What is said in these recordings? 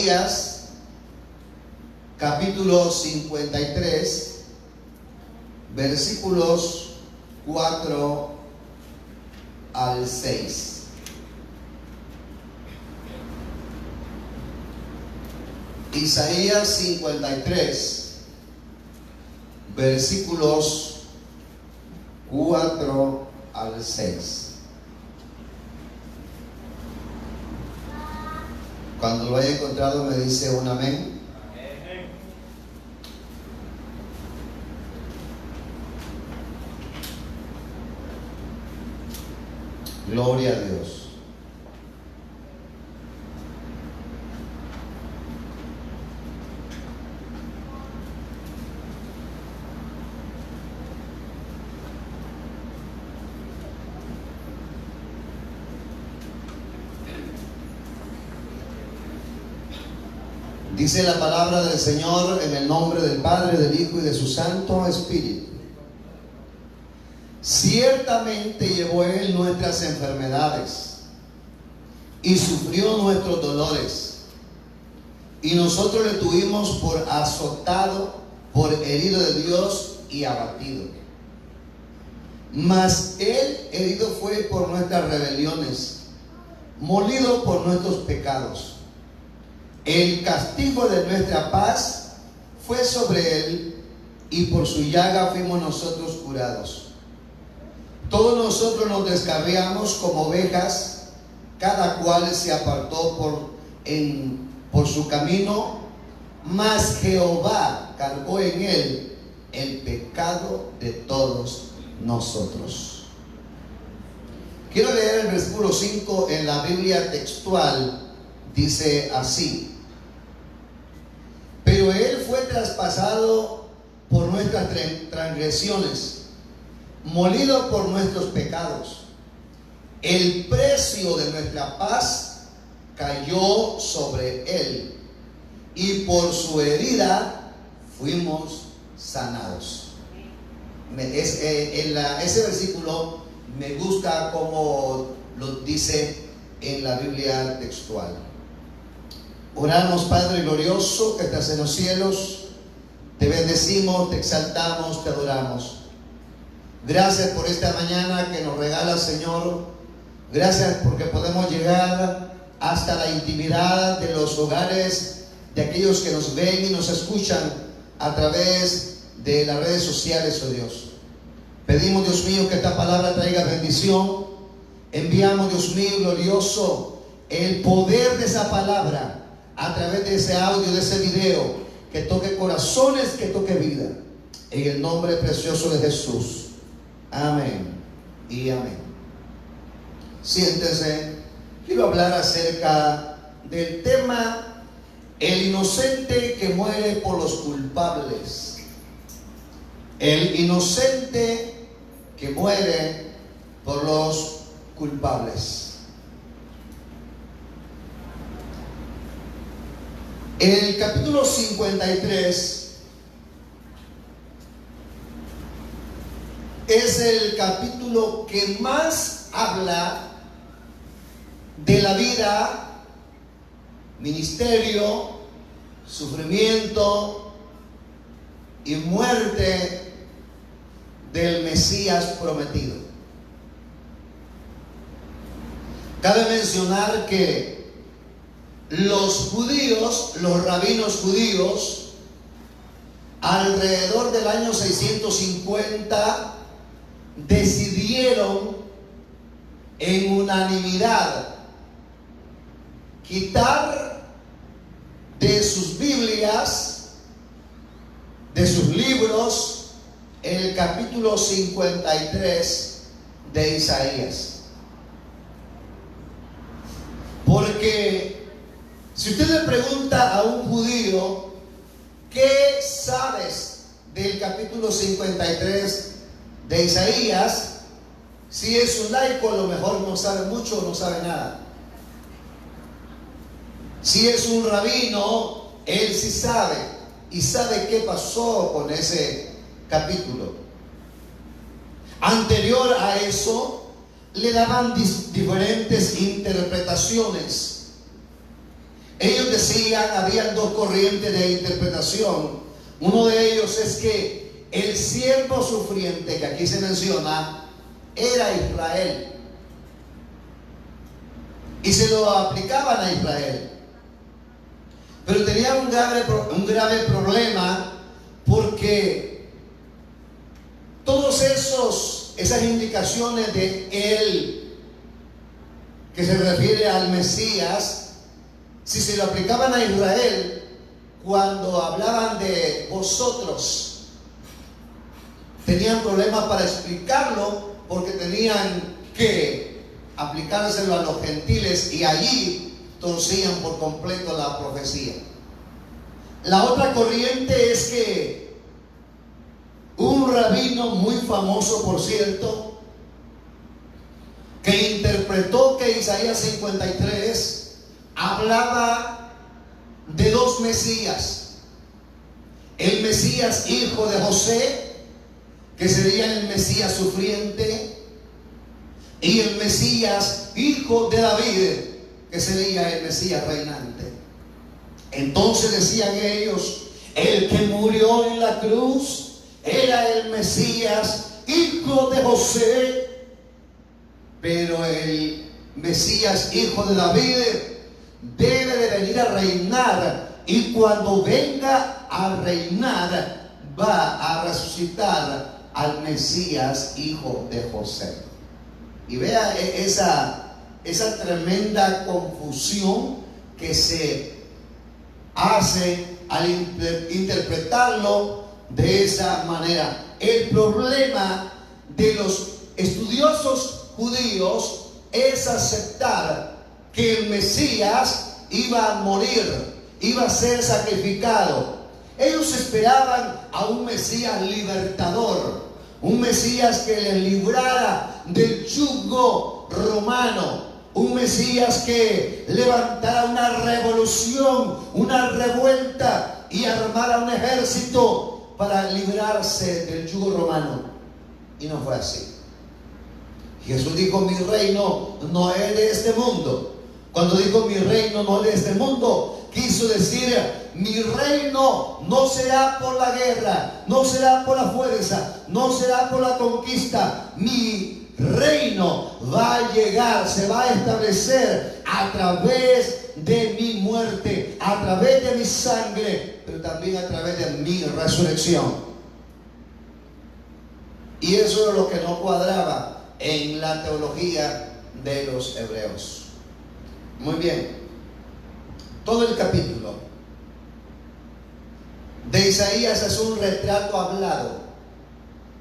Isaías, capítulo 53, versículos 4 al 6. Isaías 53, versículos 4 al 6. Cuando lo haya encontrado me dice un amén. Gloria a Dios. Dice la palabra del Señor en el nombre del Padre, del Hijo y de su Santo Espíritu. Ciertamente llevó Él nuestras enfermedades y sufrió nuestros dolores, y nosotros le tuvimos por azotado, por herido de Dios y abatido. Mas Él herido fue por nuestras rebeliones, molido por nuestros pecados. El castigo de nuestra paz fue sobre Él, y por su llaga fuimos nosotros curados. Todos nosotros nos descarriamos como ovejas, cada cual se apartó por su camino, mas Jehová cargó en Él el pecado de todos nosotros. Quiero leer el versículo 5 en la Biblia textual. Dice así: pero Él fue traspasado por nuestras transgresiones, molido por nuestros pecados. El precio de nuestra paz cayó sobre Él, y por su herida fuimos sanados. Ese versículo me gusta como lo dice en la Biblia textual. Oramos, Padre glorioso que estás en los cielos, te bendecimos, te exaltamos, te adoramos. Gracias por esta mañana que nos regalas, Señor. Gracias porque podemos llegar hasta la intimidad de los hogares de aquellos que nos ven y nos escuchan a través de las redes sociales, oh Dios. Pedimos, Dios mío, que esta palabra traiga bendición. Enviamos, Dios mío glorioso, el poder de esa palabra a través de ese audio, de ese video, que toque corazones, que toque vida. En el nombre precioso de Jesús. Amén y amén. Siéntense. Quiero hablar acerca del tema: el inocente que muere por los culpables. El inocente que muere por los culpables. En el capítulo 53 es el capítulo que más habla de la vida, ministerio, sufrimiento y muerte del Mesías prometido. Cabe mencionar que los judíos, los rabinos judíos, alrededor del año 650, decidieron en unanimidad quitar de sus Biblias, de sus libros, el capítulo 53 de Isaías. Porque si usted le pregunta a un judío, ¿qué sabes del capítulo 53 de Isaías? Si es un laico, a lo mejor no sabe mucho o no sabe nada. Si es un rabino, él sí sabe, y sabe qué pasó con ese capítulo. Anterior a eso, le daban diferentes interpretaciones. Ellos decían, habían dos corrientes de interpretación. Uno de ellos es que el siervo sufriente que aquí se menciona era Israel, y se lo aplicaban a Israel. Pero tenían un grave problema, porque todos esas indicaciones de él, que se refiere al Mesías, si se lo aplicaban a Israel, cuando hablaban de vosotros, tenían problemas para explicarlo, porque tenían que aplicárselo a los gentiles, y allí torcían por completo la profecía. La otra corriente es que un rabino muy famoso, por cierto, que interpretó que Isaías 53 hablaba de dos Mesías: el Mesías hijo de José, que sería el Mesías sufriente, y el Mesías hijo de David, que sería el Mesías reinante. Entonces decían ellos, el que murió en la cruz era el Mesías hijo de José, pero el Mesías hijo de David debe de venir a reinar, y cuando venga a reinar va a resucitar al Mesías hijo de José. Y vea esa tremenda confusión que se hace al interpretarlo de esa manera. El problema de los estudiosos judíos es aceptar que el Mesías iba a morir, iba a ser sacrificado. Ellos esperaban a un Mesías libertador, un Mesías que les librara del yugo romano, un Mesías que levantara una revolución, una revuelta, y armara un ejército para librarse del yugo romano. Y no fue así. Jesús dijo, mi reino no es de este mundo. Cuando dijo mi reino no es de este mundo, quiso decir, mi reino no será por la guerra, no será por la fuerza, no será por la conquista. Mi reino va a llegar, se va a establecer a través de mi muerte, a través de mi sangre, pero también a través de mi resurrección. Y eso es lo que no cuadraba en la teología de los hebreos. Muy bien, todo el capítulo de Isaías es un retrato hablado.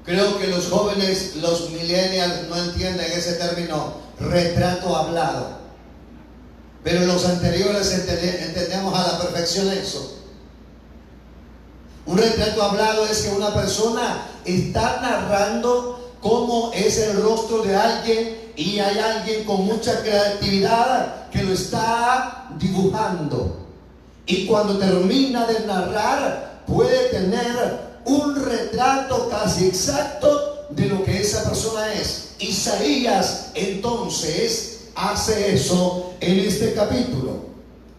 Creo que los jóvenes, los millennials, no entienden ese término, retrato hablado, pero los anteriores entendemos a la perfección eso. Un retrato hablado es que una persona está narrando cómo es el rostro de alguien, y hay alguien con mucha creatividad que lo está dibujando, y cuando termina de narrar puede tener un retrato casi exacto de lo que esa persona es. Isaías entonces hace eso en este capítulo.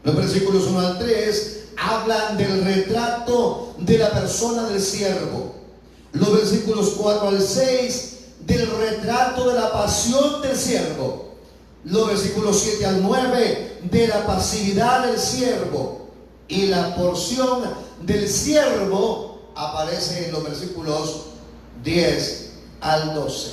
Los versículos 1 al 3 hablan del retrato de la persona del siervo. Los versículos 4 al 6 del retrato de la pasión del siervo. Los versículos 7 al 9 de la pasividad del siervo. Y la porción del siervo aparece en los versículos 10 al 12.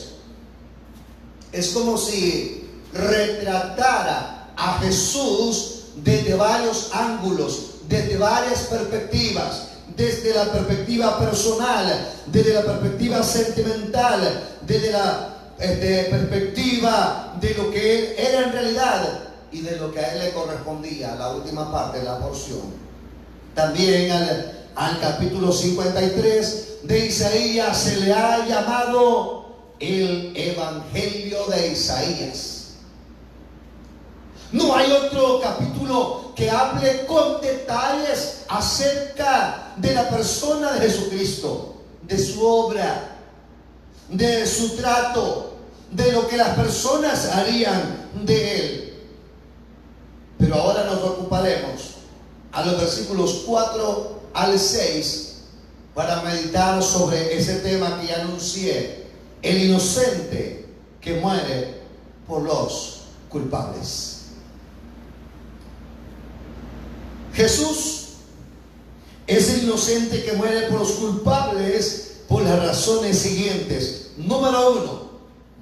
Es como si retratara a Jesús desde varios ángulos, desde varias perspectivas, desde la perspectiva personal, desde la perspectiva sentimental, desde la perspectiva de lo que él era en realidad y de lo que a él le correspondía, la última parte de la porción. También al capítulo 53 de Isaías se le ha llamado el Evangelio de Isaías. No hay otro capítulo que hable con detalles acerca de la persona de Jesucristo, de su obra, de su trato, de lo que las personas harían de él. Pero ahora nos ocuparemos a los versículos 4 al 6 para meditar sobre ese tema que ya anuncié, el inocente que muere por los culpables. Jesús es el inocente que muere por los culpables por las razones siguientes. Número 1,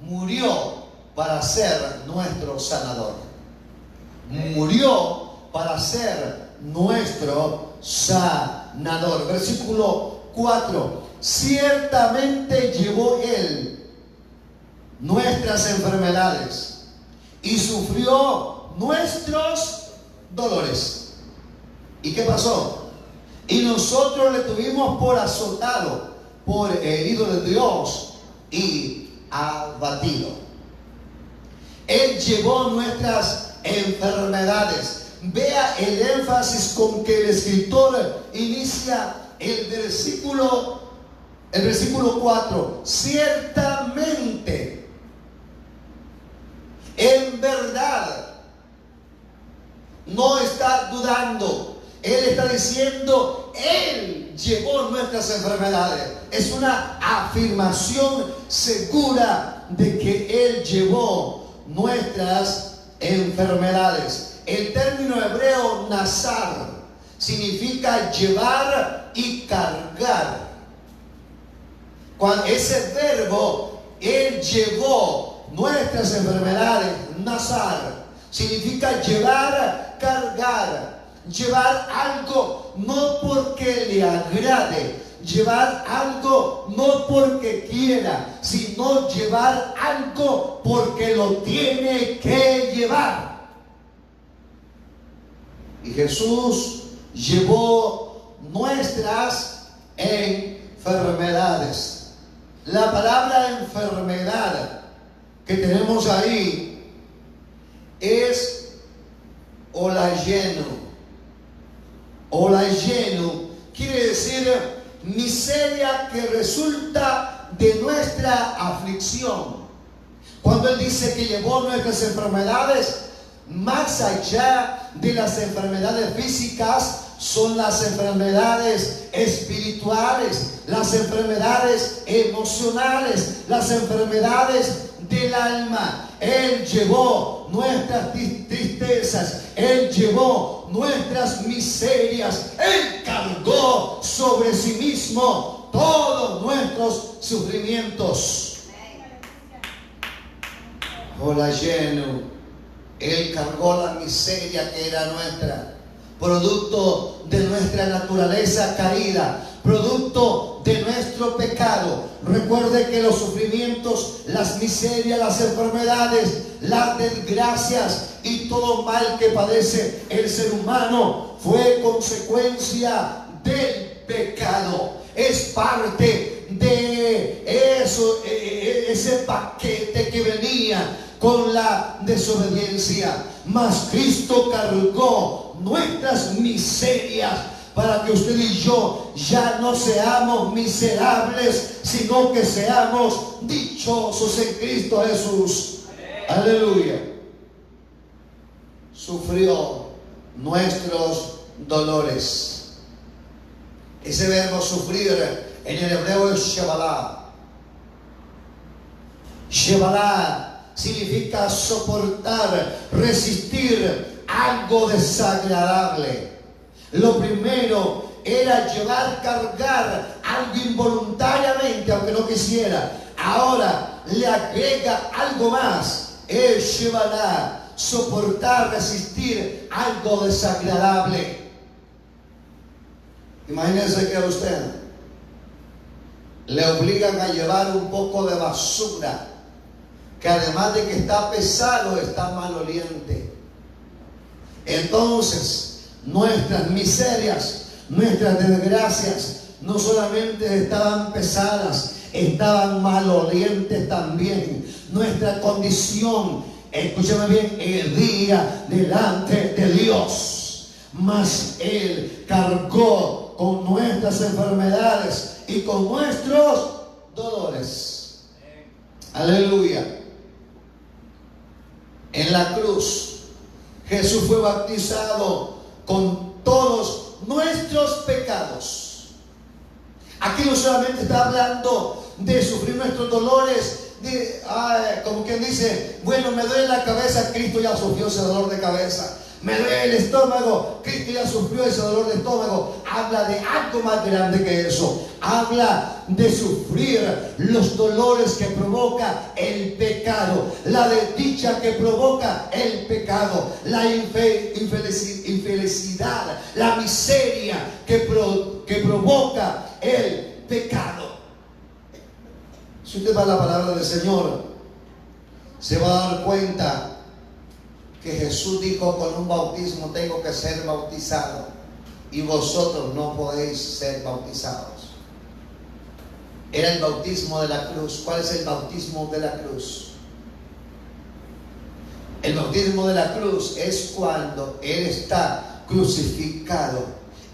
murió para ser nuestro sanador. Murió para ser nuestro sanador. Versículo 4, ciertamente llevó Él nuestras enfermedades y sufrió nuestros dolores. ¿Y qué pasó? Y nosotros le tuvimos por azotado, por herido de Dios y abatido. Él llevó nuestras enfermedades. Vea el énfasis con que el escritor inicia el versículo 4. Ciertamente, en verdad, no está dudando. Él está diciendo, Él llevó nuestras enfermedades. Es una afirmación segura de que Él llevó nuestras enfermedades. El término hebreo nazar significa llevar y cargar. Cuando ese verbo, Él llevó nuestras enfermedades, nazar, significa llevar, cargar. Llevar algo no porque le agrade, llevar algo no porque quiera, sino llevar algo porque lo tiene que llevar. Y Jesús llevó nuestras enfermedades. La palabra enfermedad que tenemos ahí es olayeno. Olayeno quiere decir miseria que resulta de nuestra aflicción. Cuando Él dice que llevó nuestras enfermedades, más allá de las enfermedades físicas, son las enfermedades espirituales, las enfermedades emocionales, las enfermedades del alma. Él llevó nuestras tristezas, Él llevó nuestras miserias, Él cargó sobre sí mismo todos nuestros sufrimientos. Hola lleno, Él cargó la miseria que era nuestra, producto de nuestra naturaleza caída, producto de nuestro pecado. Recuerde que los sufrimientos, las miserias, las enfermedades, las desgracias y todo mal que padece el ser humano fue consecuencia del pecado. Es parte de eso, ese paquete que venía con la desobediencia. Mas Cristo cargó nuestras miserias para que usted y yo ya no seamos miserables, sino que seamos dichosos en Cristo Jesús. Aleluya. Sufrió nuestros dolores. Ese verbo sufrir en el hebreo es shebalah. Shebalah significa soportar, resistir algo desagradable. Lo primero era llevar, cargar algo involuntariamente, aunque no quisiera. Ahora le agrega algo más. El shebalah, soportar, resistir algo desagradable. Imagínense que a usted le obligan a llevar un poco de basura, que además de que está pesado, está maloliente. Entonces, nuestras miserias, nuestras desgracias, no solamente estaban pesadas, estaban malolientes también. Nuestra condición, escúchame bien, hería delante de Dios. Mas Él cargó con nuestras enfermedades y con nuestros dolores. Aleluya. En la cruz, Jesús fue bautizado con todos nuestros pecados. Aquí no solamente está hablando de sufrir nuestros dolores, como quien dice, bueno, me duele la cabeza, Cristo ya sufrió ese dolor de cabeza. Me duele el estómago, Cristo ya sufrió ese dolor de estómago. Habla de algo más grande que eso. Habla de sufrir los dolores que provoca el pecado, la desdicha que provoca el pecado, la infelicidad, la miseria que provoca el pecado. Si usted va a la palabra del Señor, se va a dar cuenta que Jesús dijo: con un bautismo tengo que ser bautizado, y vosotros no podéis ser bautizados. Era el bautismo de la cruz. ¿Cuál es el bautismo de la cruz? El bautismo de la cruz es cuando Él está crucificado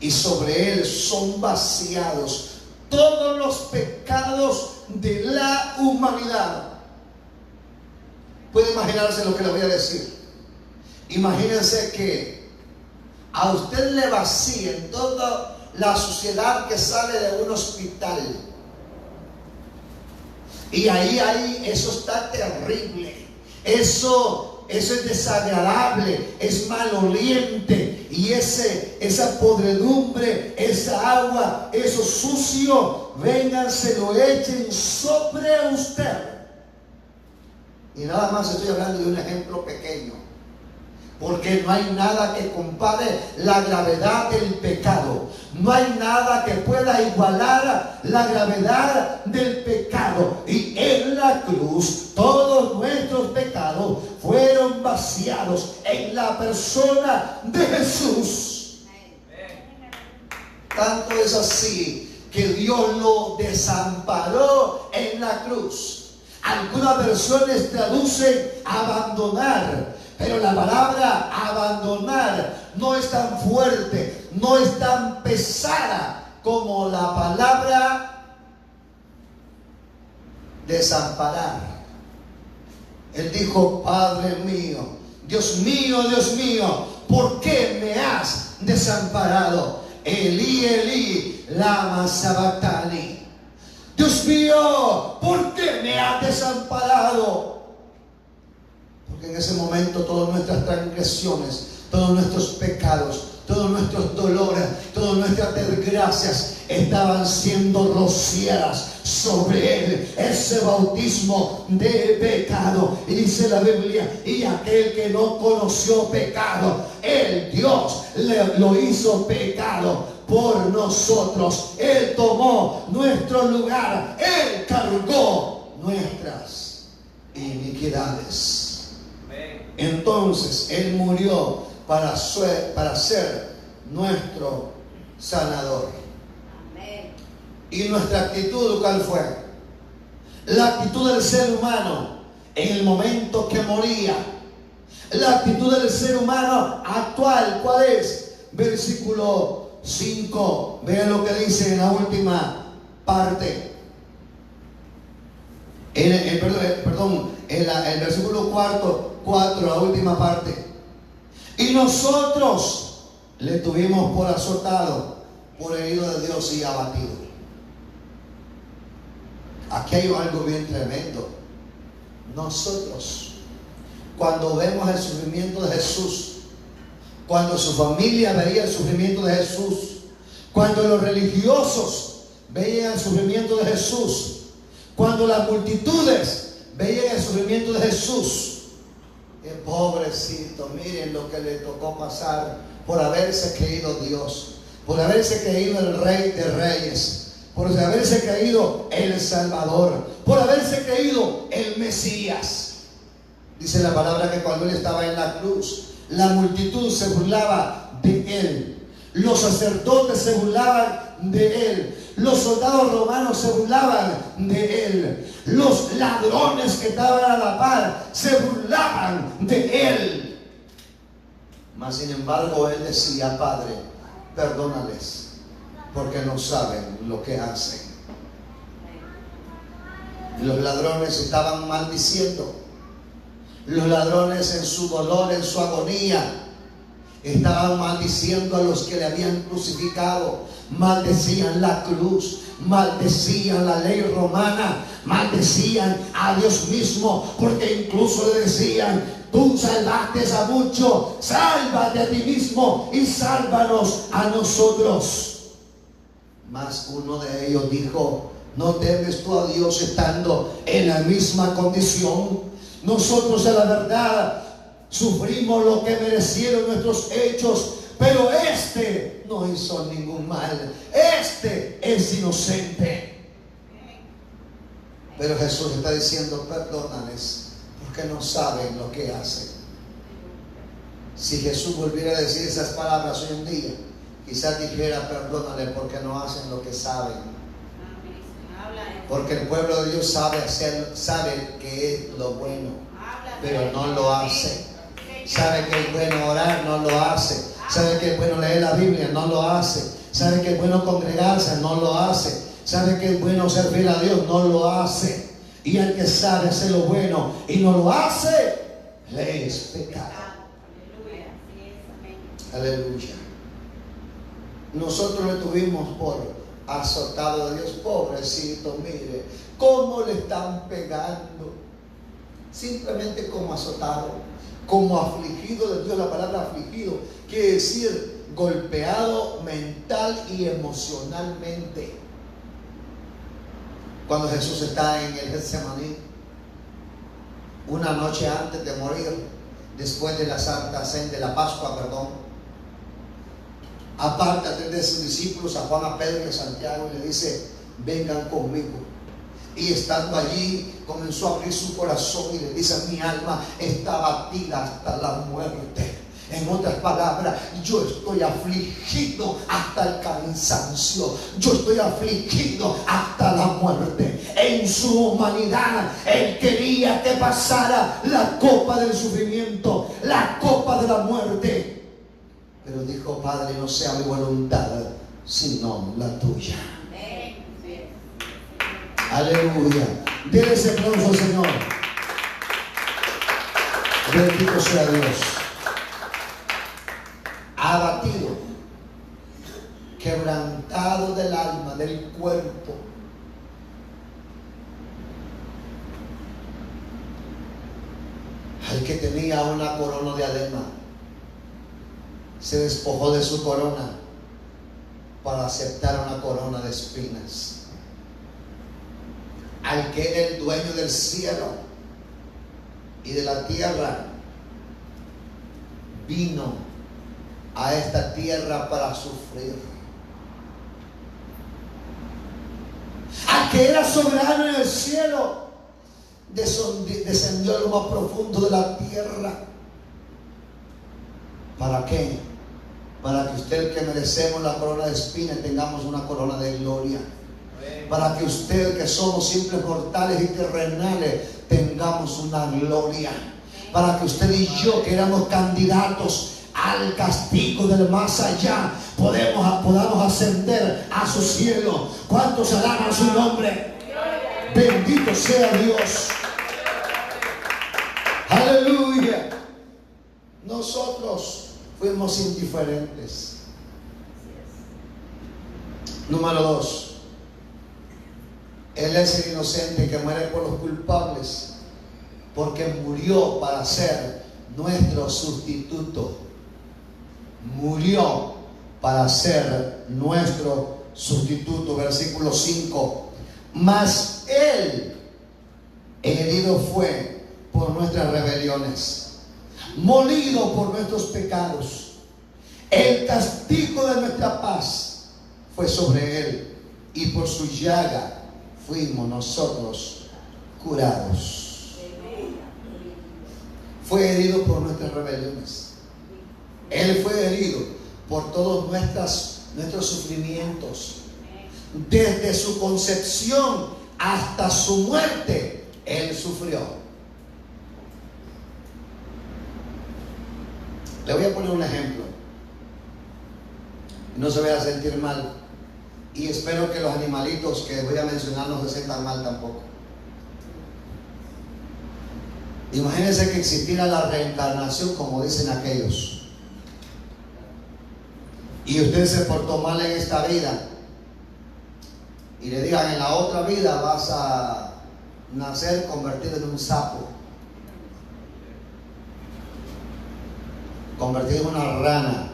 y sobre Él son vaciados todos los pecados de la humanidad. ¿Puede imaginarse lo que le voy a decir? Imagínense que a usted le vacíen toda la suciedad que sale de un hospital, y ahí eso está terrible, eso es desagradable, es maloliente, y esa podredumbre, esa agua, eso sucio, vengan, se lo echen sobre usted. Y nada más estoy hablando de un ejemplo pequeño, porque no hay nada que compare la gravedad del pecado. No hay nada que pueda igualar la gravedad del pecado. Y en la cruz todos nuestros pecados fueron vaciados en la persona de Jesús. Tanto es así que Dios lo desamparó en la cruz. Algunas versiones traducen abandonar, pero la palabra abandonar no es tan fuerte, no es tan pesada como la palabra desamparar. Él dijo: Padre mío, Dios mío, ¿por qué me has desamparado? Elí, Elí, lama sabactani. Dios mío, ¿por qué me has desamparado? Porque en ese momento todas nuestras transgresiones, todos nuestros pecados, todos nuestros dolores, todas nuestras desgracias estaban siendo rociadas sobre Él. Ese bautismo de pecado. Y dice la Biblia: y aquel que no conoció pecado, el Dios lo hizo pecado por nosotros. Él tomó nuestro lugar, Él cargó nuestras iniquidades. Entonces Él murió para ser nuestro sanador. Amén. ¿Y nuestra actitud cuál fue? La actitud del ser humano en el momento que moría. La actitud del ser humano actual, ¿cuál es? Versículo 5. Vean lo que dice en la última parte. El versículo 4, la última parte. Y nosotros le tuvimos por azotado, por herido de Dios y abatido. Aquí hay algo bien tremendo. Nosotros, cuando vemos el sufrimiento de Jesús, cuando su familia veía el sufrimiento de Jesús, cuando los religiosos veían el sufrimiento de Jesús, cuando las multitudes veían el sufrimiento de Jesús, pobrecito, miren lo que le tocó pasar por haberse creído Dios, por haberse creído el Rey de Reyes, por haberse creído el Salvador, por haberse creído el Mesías. Dice la palabra que cuando Él estaba en la cruz, la multitud se burlaba de Él, los sacerdotes se burlaban de Él, los soldados romanos se burlaban de Él, los ladrones que estaban a la par se burlaban de Él. Mas sin embargo Él decía: Padre, perdónales, porque no saben lo que hacen. Los ladrones estaban maldiciendo. Los ladrones, en su dolor, en su agonía, Estaban maldiciendo a los que le habían crucificado. Maldecían la cruz, maldecían la ley romana, maldecían a Dios mismo, porque incluso le decían: tú salvaste a muchos, sálvate a ti mismo y sálvanos a nosotros. Mas uno de ellos dijo: ¿no temes tú a Dios estando en la misma condición? Nosotros a la verdad sufrimos lo que merecieron nuestros hechos, pero este no hizo ningún mal, este es inocente. Pero Jesús está diciendo: perdónales, porque no saben lo que hacen. Si Jesús volviera a decir esas palabras hoy en día, quizás dijera: perdónale porque no hacen lo que saben. Porque el pueblo de Dios sabe que es lo bueno, pero no lo hace. Sabe que es bueno orar, no lo hace. Sabe que es bueno leer la Biblia, no lo hace. Sabe que es bueno congregarse, no lo hace. Sabe que es bueno servir fiel a Dios, no lo hace. Y el que sabe hacer lo bueno y no lo hace, le es pecado. Aleluya. Nosotros le tuvimos por azotado de Dios. Pobrecito, mire cómo le están pegando. Simplemente como azotado, como afligido de Dios. La palabra afligido quiere decir golpeado mental y emocionalmente. Cuando Jesús está en el Getsemaní, una noche antes de morir, después de la Santa Cena, de la Pascua, aparta a 3 de sus discípulos, a Juan, a Pedro y a Santiago, y le dice: vengan conmigo. Y estando allí, comenzó a abrir su corazón y le dice: mi alma está abatida hasta la muerte. En otras palabras, yo estoy afligido hasta el cansancio. Yo estoy afligido hasta la muerte. En su humanidad, Él quería que pasara la copa del sufrimiento, la copa de la muerte. Pero dijo: Padre, no sea mi voluntad, sino la tuya. Aleluya. Dele ese aplauso al Señor. Bendito sea Dios. Abatido, quebrantado del alma, del cuerpo. Al que tenía una corona de diadema, se despojó de su corona para aceptar una corona de espinas. Al que era el dueño del cielo y de la tierra, vino a esta tierra para sufrir. Al que era soberano en el cielo, descendió a lo más profundo de la tierra. ¿Para qué? Para que usted, que merecemos la corona de espinas, tengamos una corona de gloria. Para que usted, que somos simples mortales y terrenales, tengamos una gloria. Para que usted y yo, que éramos candidatos al castigo del más allá, podamos ascender a su cielo. ¿Cuántos alaban su nombre? Bendito sea Dios. Aleluya. Nosotros fuimos indiferentes. Número 2. Él es el inocente que muere por los culpables, porque murió para ser nuestro sustituto. Murió para ser nuestro sustituto. Versículo 5. Mas Él herido fue por nuestras rebeliones, molido por nuestros pecados. El castigo de nuestra paz fue sobre Él, y por su llaga fuimos nosotros curados. Fue herido por nuestras rebeliones. Él fue herido por todos nuestros sufrimientos. Desde su concepción hasta su muerte, Él sufrió. Le voy a poner un ejemplo. No se vaya a sentir mal. Y espero que los animalitos que voy a mencionar no se sientan mal tampoco. Imagínense que existiera la reencarnación, como dicen aquellos. y usted se portó mal en esta vida, y le digan en la otra vida vas a nacer convertido en un sapo, convertido en una rana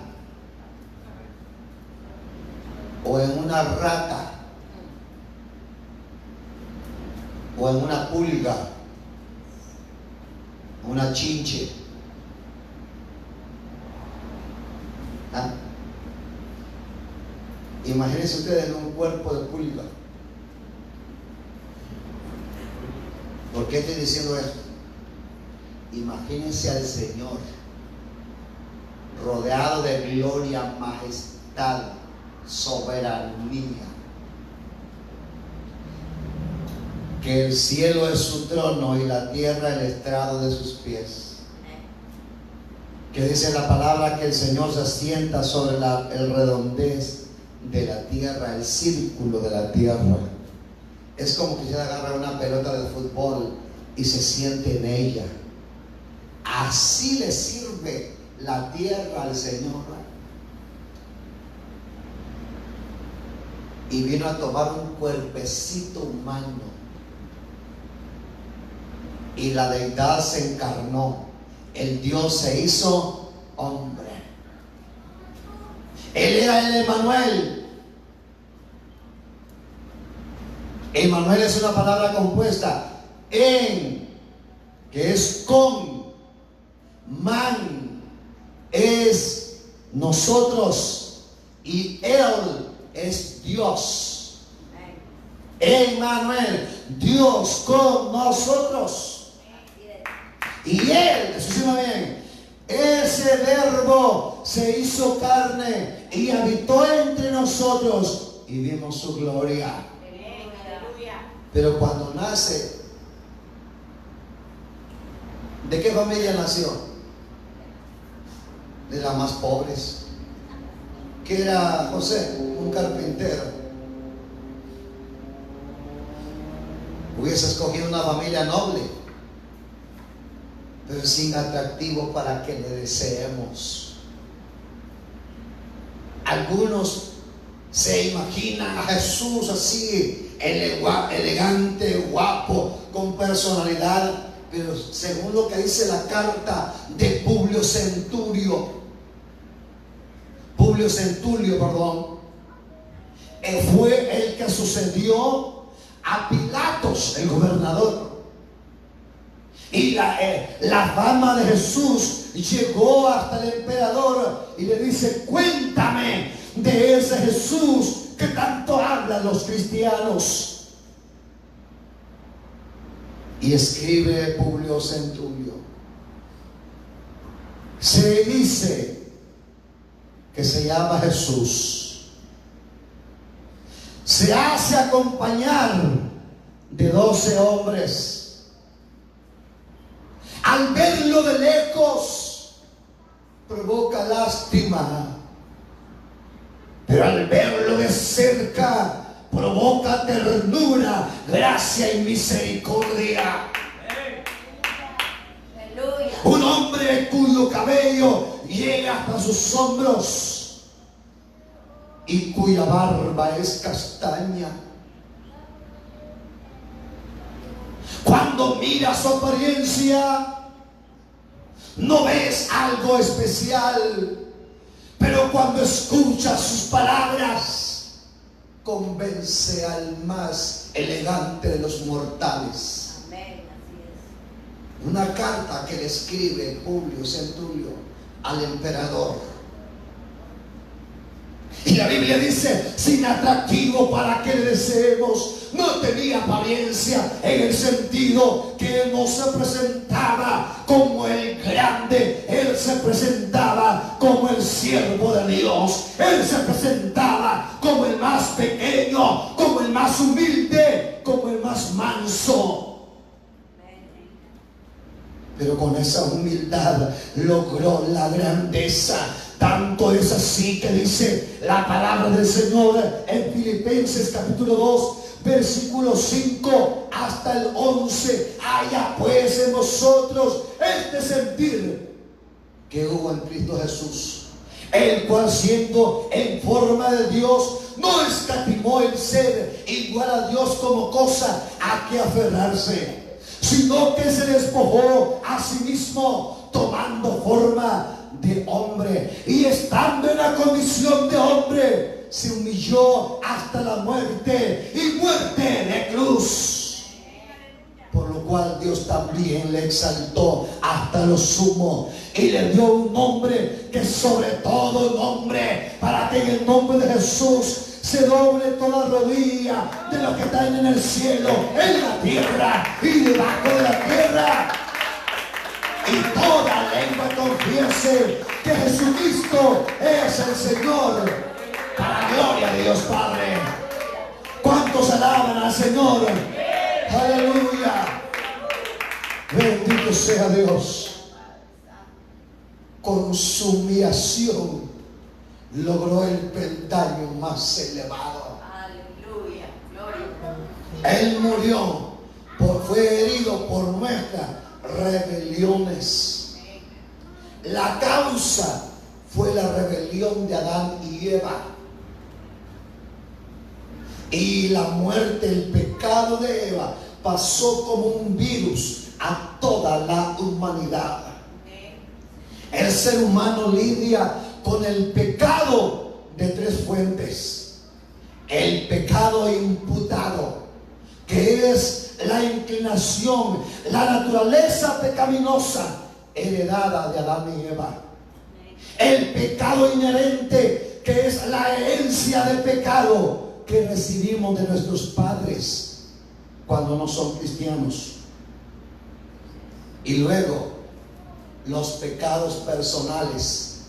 o en una rata o en una pulga, una chinche. ¿Ah? Imagínense ustedes en un cuerpo de pulga. ¿Por qué estoy diciendo esto? Imagínense al Señor rodeado de gloria, majestad, soberanía, que el cielo es su trono y la tierra el estrado de sus pies, que dice la palabra que el Señor se asienta sobre el redondez de la tierra, el círculo de la tierra. Es como que usted agarra una pelota de fútbol y se siente en ella. Así le sirve la tierra al Señor. Y vino a tomar un cuerpecito humano, y la deidad se encarnó. El Dios se hizo hombre. Él era el Emmanuel. Emmanuel es una palabra compuesta en, que es con, man es nosotros, y él es Dios. Emmanuel, Dios con nosotros. Y él, escúchame bien, ese verbo se hizo carne y habitó entre nosotros y vimos su gloria. Pero cuando nace, ¿de qué familia nació? De las más pobres, que era José, un carpintero. Hubiese escogido una familia noble, pero sin atractivo para que le deseemos. Algunos se imaginan a Jesús así, elegante, guapo, con personalidad, pero según lo que dice la carta de Publio Centulio, fue el que sucedió a Pilatos, el gobernador. Y la fama de Jesús llegó hasta el emperador y le dice: cuéntame de ese Jesús que tanto hablan los cristianos. Y escribe Publio Centulio: se dice que se llama Jesús, se hace acompañar de 12 hombres. Al verlo de lejos provoca lástima, pero al verlo de cerca provoca ternura, gracia y misericordia. Un hombre cuyo cabello llega hasta sus hombros y cuya barba es castaña. Cuando miras su apariencia, no ves algo especial, pero cuando escuchas sus palabras, convence al más elegante de los mortales. Amén, así es. Una carta que le escribe Publio Centulio al emperador. Y la Biblia dice: sin atractivo para que le deseemos. No tenía apariencia en el sentido que él no se presentaba como el grande, él se presentaba como el siervo de Dios, él se presentaba como el más pequeño, como el más humilde, como el más manso. Pero con esa humildad logró la grandeza. Tanto es así que dice la palabra del Señor en Filipenses capítulo 2, versículo 5 hasta el 11. Haya pues en nosotros este sentir que hubo en Cristo Jesús, el cual siendo en forma de Dios, no escatimó el ser igual a Dios como cosa a que aferrarse, sino que se despojó a sí mismo, tomando forma de hombre, y estando en la condición de hombre, se humilló hasta la muerte, y muerte de cruz. Por lo cual Dios también le exaltó hasta lo sumo y le dio un nombre que sobre todo nombre, para que en el nombre de Jesús se doble toda rodilla de los que están en el cielo, en la tierra y debajo de la tierra, y toda lengua confiese que Jesucristo es el Señor, para la gloria de Dios Padre. ¿Cuántos alaban al Señor? Aleluya. Bendito sea Dios. Con su humillación logró el peldaño más elevado. Aleluya. Gloria. Él murió, fue herido por nuestras rebeliones. La causa fue la rebelión de Adán y Eva. Y la muerte, el pecado de Eva, pasó como un virus a toda la humanidad. El ser humano lidia con el pecado de tres fuentes. El pecado imputado, que es la inclinación, la naturaleza pecaminosa heredada de Adán y Eva. El pecado inherente, que es la herencia de pecado que recibimos de nuestros padres cuando no son cristianos. Y luego los pecados personales.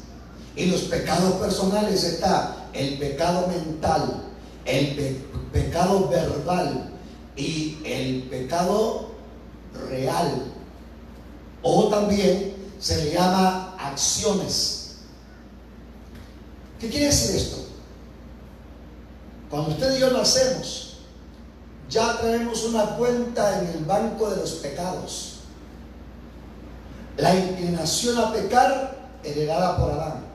Y los pecados personales está el pecado mental, el pecado verbal y el pecado real, o también se le llama acciones. ¿Qué quiere decir esto? Cuando usted y yo lo hacemos, ya traemos una cuenta en el banco de los pecados. La inclinación a pecar, heredada por Adán,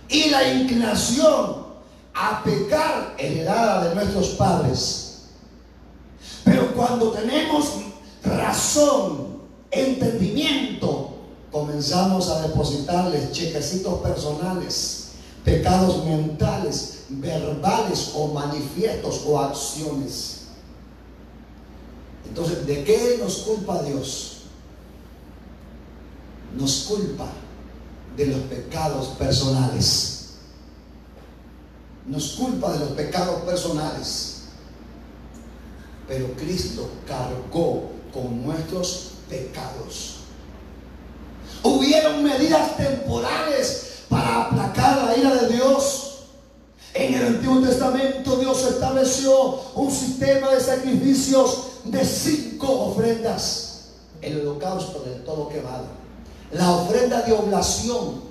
y la inclinación a pecar, heredada de nuestros padres. Pero cuando tenemos razón, entendimiento, comenzamos a depositarles chequecitos personales, pecados mentales, verbales o manifiestos o acciones. Entonces, ¿de qué nos culpa Dios? Nos culpa de los pecados personales. Nos culpa de los pecados personales. Pero Cristo cargó con nuestros pecados. Hubieron medidas temporales para aplacar la ira de Dios. En el Antiguo Testamento Dios estableció un sistema de sacrificios de 5 ofrendas. El holocausto del todo quemado. La ofrenda de oblación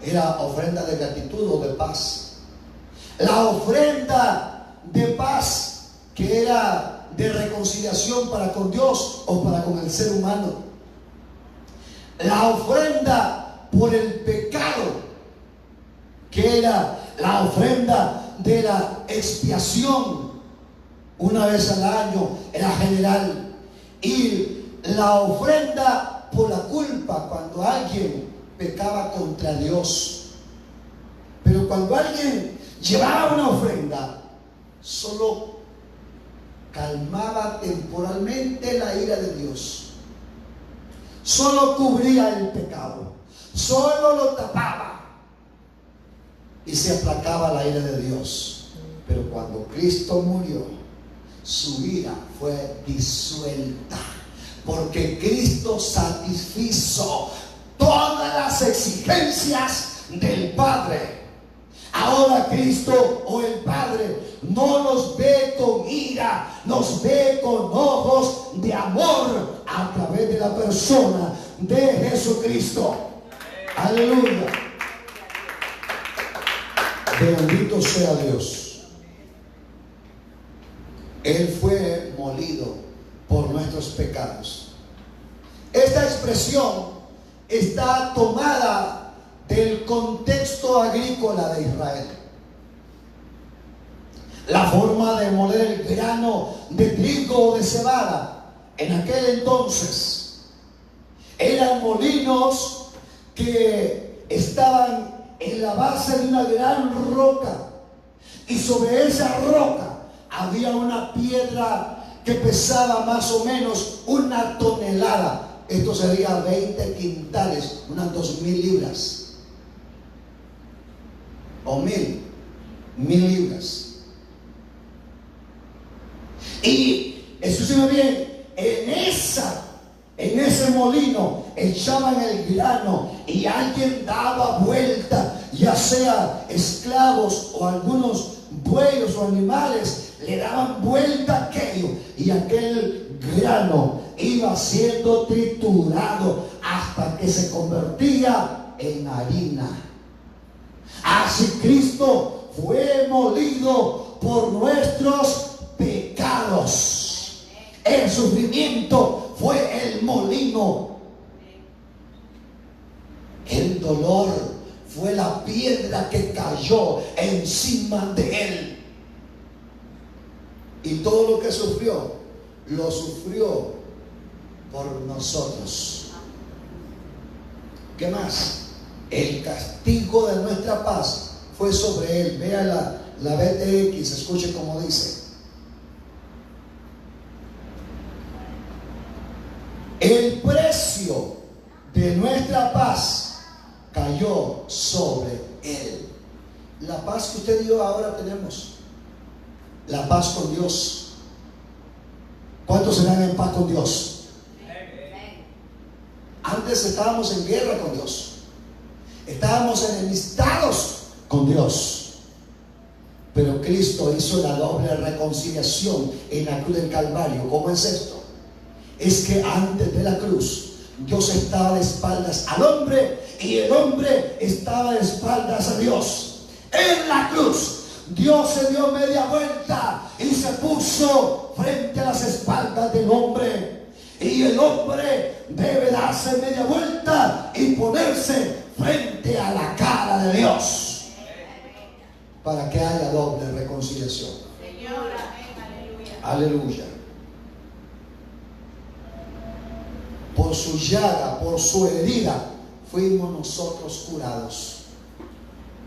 era ofrenda de gratitud o de paz. La ofrenda de paz, que era de reconciliación para con Dios o para con el ser humano. La ofrenda por el pecado, que era la ofrenda de la expiación, una vez al año, era general. Y la ofrenda por la culpa, cuando alguien pecaba contra Dios. Pero cuando alguien llevaba una ofrenda, solo calmaba temporalmente la ira de Dios, solo cubría el pecado, solo lo tapaba y se aplacaba la ira de Dios. Pero cuando Cristo murió, su ira fue disuelta, porque Cristo satisfizo todas las exigencias del Padre. Ahora Cristo o el Padre no nos ve con ira, nos ve con ojos de amor a través de la persona de Jesucristo. Aleluya. Bendito sea Dios. Él fue molido por nuestros pecados. Esta expresión está tomada del contexto agrícola de Israel. La forma de moler el grano de trigo o de cebada en aquel entonces eran molinos que estaban en la base de una gran roca, y sobre esa roca había una piedra que pesaba más o menos 1 tonelada. Esto sería 20 quintales, unas 2000 libras o 1000 libras. Y escúcheme bien, en ese molino echaban el grano y alguien daba vuelta, ya sea esclavos o algunos bueyes o animales, le daban vuelta aquello, y aquel grano iba siendo triturado hasta que se convertía en harina. Así Cristo fue molido por nuestros pecados. El sufrimiento fue el molino. El dolor fue la piedra que cayó encima de él. Y todo lo que sufrió, lo sufrió por nosotros. ¿Qué más? El castigo de nuestra paz fue sobre él. Vea la BTX, escuche cómo dice. El precio de nuestra paz cayó sobre él. La paz que usted y yo ahora tenemos, la paz con Dios. ¿Cuántos serán en paz con Dios? Antes estábamos en guerra con Dios, estábamos enemistados con Dios, pero Cristo hizo la doble reconciliación en la cruz del Calvario. ¿Cómo es esto? Es que antes de la cruz, Dios estaba de espaldas al hombre y el hombre estaba de espaldas a Dios. En la cruz, Dios se dio media vuelta y se puso frente a las espaldas del hombre. Y el hombre debe darse media vuelta y ponerse frente a la cara de Dios, para que haya doble reconciliación. Señor, amén, aleluya. Aleluya. Por su llaga, por su herida, fuimos nosotros curados.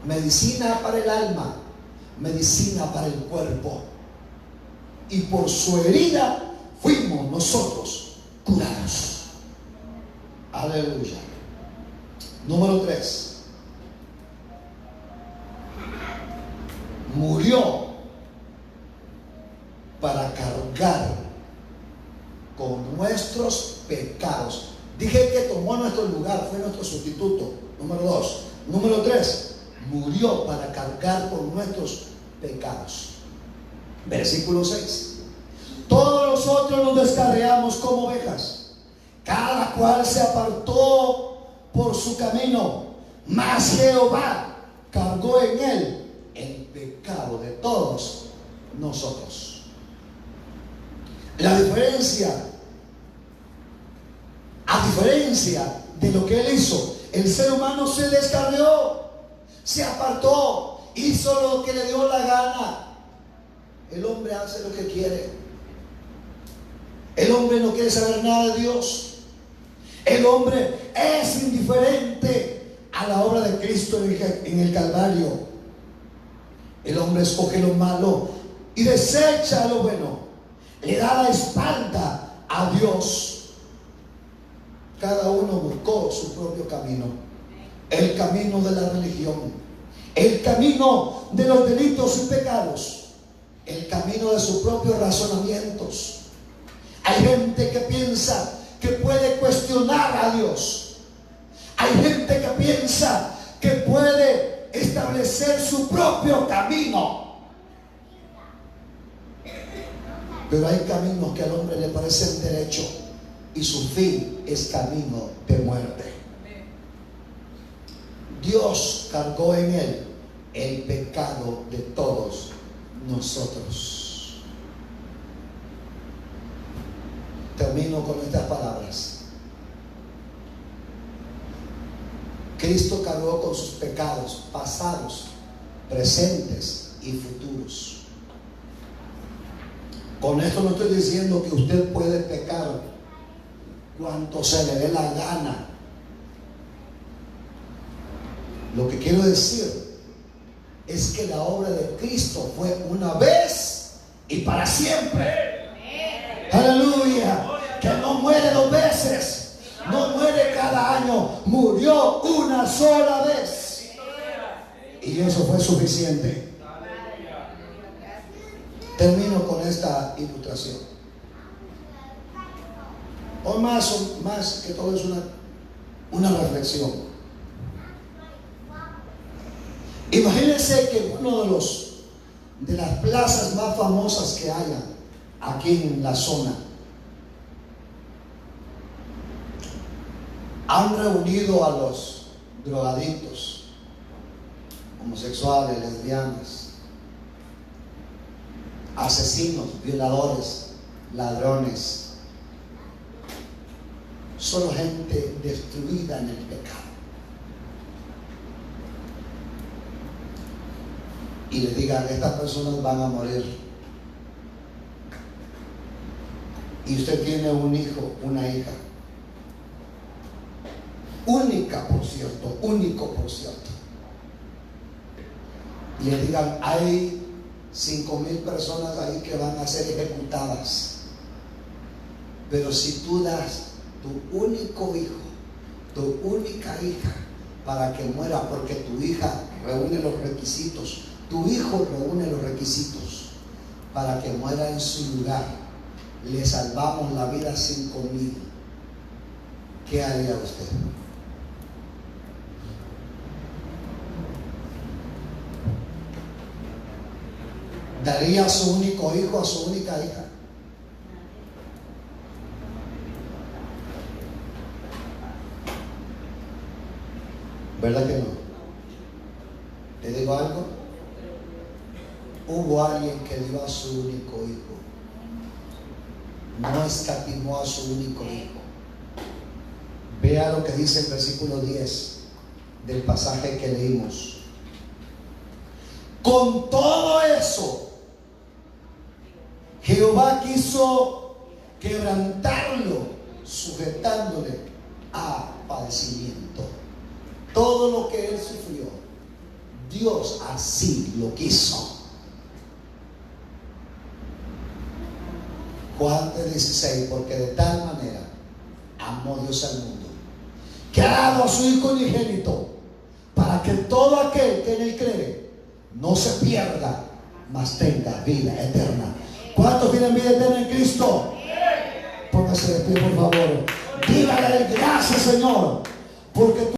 Medicina para el alma, medicina para el cuerpo. Y por su herida fuimos nosotros curados. Aleluya. Número 3. Murió para cargar con nuestros pecados. Dije que tomó nuestro lugar, fue nuestro sustituto. Número 2. Número 3. Murió para cargar con nuestros pecados. Versículo 6. Todos nosotros nos descarriamos como ovejas, cada cual se apartó por su camino, mas Jehová cargó en él el pecado de todos nosotros. La diferencia, a diferencia de lo que él hizo, el ser humano se descarrió, se apartó, hizo lo que le dio la gana. El hombre hace lo que quiere. El hombre no quiere saber nada de Dios. El hombre es indiferente a la obra de Cristo en el Calvario. El hombre escoge lo malo y desecha lo bueno. Le da la espalda a Dios. Cada uno buscó su propio camino. El camino de la religión, el camino de los delitos y pecados, el camino de sus propios razonamientos. Hay gente que piensa que puede cuestionar a Dios. Hay gente que piensa que puede establecer su propio camino. Pero hay caminos que al hombre le parecen derecho y su fin es camino de muerte. Dios cargó en él el pecado de todos nosotros. Termino con estas palabras. Cristo cargó con sus pecados pasados, presentes y futuros. Con esto no estoy diciendo que usted puede pecar cuanto se le dé la gana. Lo que quiero decir es que la obra de Cristo fue una vez y para siempre. Aleluya. Que no muere dos veces, no muere cada año, murió una sola vez. Y eso fue suficiente. Termino con esta ilustración. O más que todo es una reflexión. Imagínense que uno de las plazas más famosas que haya aquí en la zona han reunido a los drogadictos, homosexuales, lesbianas, asesinos, violadores, ladrones, solo gente destruida en el pecado. Y le digan, estas personas van a morir. Y usted tiene un hijo, una hija, única por cierto, único por cierto. Y le digan, hay 5,000 personas ahí que van a ser ejecutadas. Pero si tú das tu único hijo, tu única hija, para que muera, porque tu hija reúne los requisitos, tu hijo reúne los requisitos para que muera en su lugar, le salvamos la vida a 5,000. ¿Qué haría usted? ¿Daría a su único hijo, a su única hija? ¿Verdad que no? ¿Le digo algo? Hubo alguien que dio a su único hijo. No escatimó a su único hijo. Vea lo que dice el versículo 10 del pasaje que leímos. Con todo eso, Jehová quiso quebrantarlo, sujetándole a padecimiento. Todo lo que él sufrió, Dios así lo quiso. Juan 3:16, porque de tal manera amó Dios al mundo, que ha dado a su Hijo unigénito, para que todo aquel que en él cree no se pierda, mas tenga vida eterna. ¿Cuántos tienen vida eterna en Cristo? Póngase de pie, por favor. Dígale gracias, Señor, porque